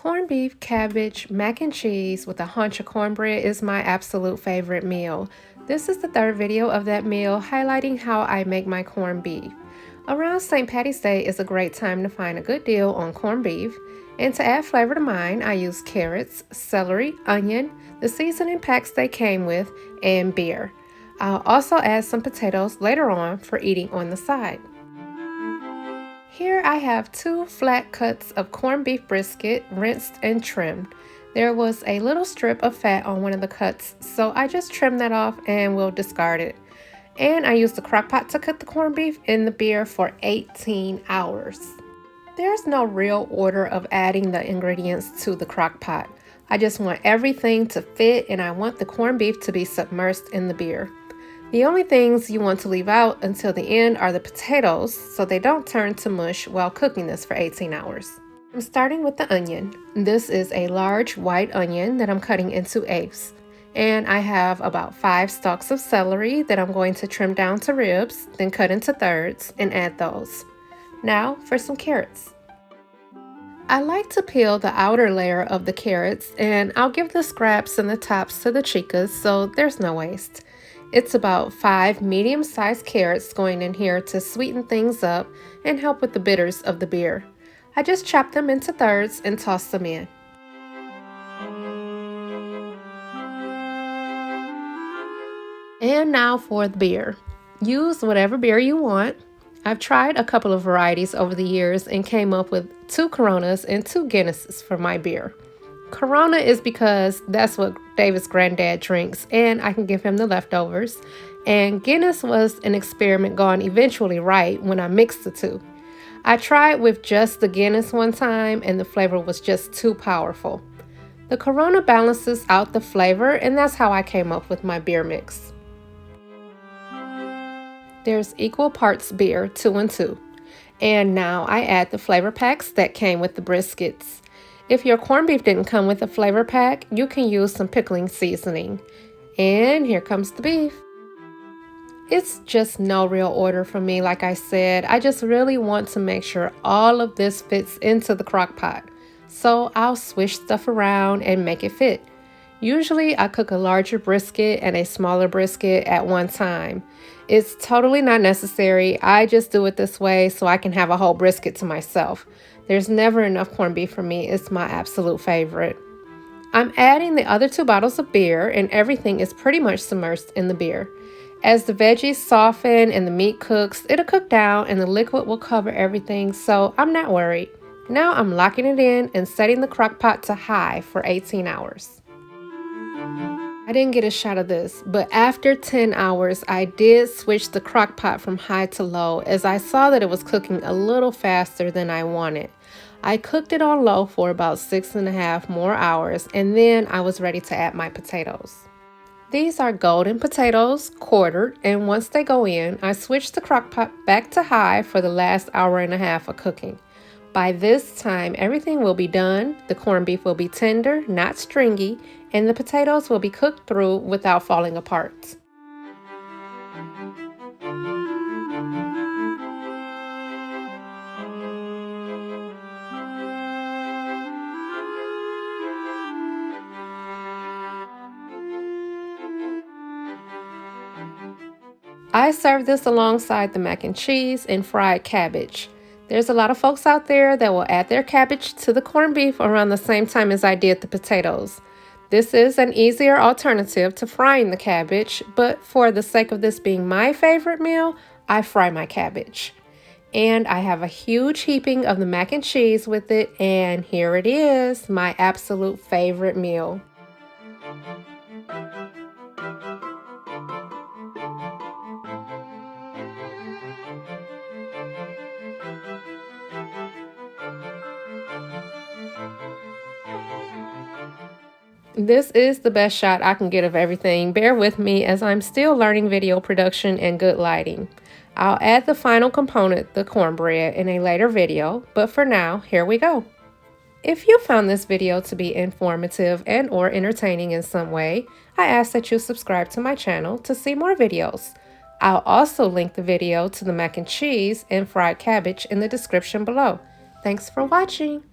Corned beef, cabbage, mac and cheese with a hunch of cornbread is my absolute favorite meal. This is the third video of that meal highlighting how I make my corned beef. Around St. Patty's Day is a great time to find a good deal on corned beef. And to add flavor to mine, I use carrots, celery, onion, the seasoning packs they came with, and beer. I'll also add some potatoes later on for eating on the side. Here I have 2 flat cuts of corned beef brisket, rinsed and trimmed. There was a little strip of fat on one of the cuts, so I just trimmed that off and will discard it. And I used the crock pot to cook the corned beef in the beer for 18 hours. There's no real order of adding the ingredients to the crock pot. I just want everything to fit, and I want the corned beef to be submerged in the beer. The only things you want to leave out until the end are the potatoes so they don't turn to mush while cooking this for 18 hours. I'm starting with the onion. This is a large white onion that I'm cutting into eighths. And I have about 5 stalks of celery that I'm going to trim down to ribs, then cut into thirds and add those. Now for some carrots. I like to peel the outer layer of the carrots, and I'll give the scraps and the tops to the chicas so there's no waste. It's about 5 medium-sized carrots going in here to sweeten things up and help with the bitters of the beer. I just chop them into thirds and toss them in. And now for the beer. Use whatever beer you want. I've tried a couple of varieties over the years and came up with 2 Coronas and 2 Guinnesses for my beer. Corona is because that's what David's granddad drinks, and I can give him the leftovers. And Guinness was an experiment gone eventually right when I mixed the two. I tried with just the Guinness one time, and the flavor was just too powerful. The Corona balances out the flavor, and that's how I came up with my beer mix. There's equal parts beer, 2 and 2. And now I add the flavor packs that came with the briskets. If your corned beef didn't come with a flavor pack, you can use some pickling seasoning. And here comes the beef. It's just no real order for me, like I said. I just really want to make sure all of this fits into the crock pot. So I'll swish stuff around and make it fit. Usually I cook a larger brisket and a smaller brisket at one time. It's totally not necessary. I just do it this way so I can have a whole brisket to myself. There's never enough corned beef for me. It's my absolute favorite. I'm adding the other 2 bottles of beer, and everything is pretty much submerged in the beer. As the veggies soften and the meat cooks, it'll cook down and the liquid will cover everything, so I'm not worried. Now I'm locking it in and setting the crock pot to high for 18 hours. I didn't get a shot of this, but after 10 hours, I did switch the crock pot from high to low as I saw that it was cooking a little faster than I wanted. I cooked it on low for about 6.5 more hours, and then I was ready to add my potatoes. These are golden potatoes, quartered, and once they go in, I switch the crock pot back to high for the last hour and a half of cooking. By this time, everything will be done, the corned beef will be tender, not stringy, and the potatoes will be cooked through without falling apart. I serve this alongside the mac and cheese and fried cabbage. There's a lot of folks out there that will add their cabbage to the corned beef around the same time as I did the potatoes. This is an easier alternative to frying the cabbage, but for the sake of this being my favorite meal, I fry my cabbage. And I have a huge heaping of the mac and cheese with it, and here it is, my absolute favorite meal. This is the best shot I can get of everything. Bear with me as I'm still learning video production and good lighting. I'll add the final component, the cornbread, in a later video, but for now, here we go. If you found this video to be informative and or entertaining in some way, I ask that you subscribe to my channel to see more videos. I'll also link the video to the mac and cheese and fried cabbage in the description below. Thanks for watching.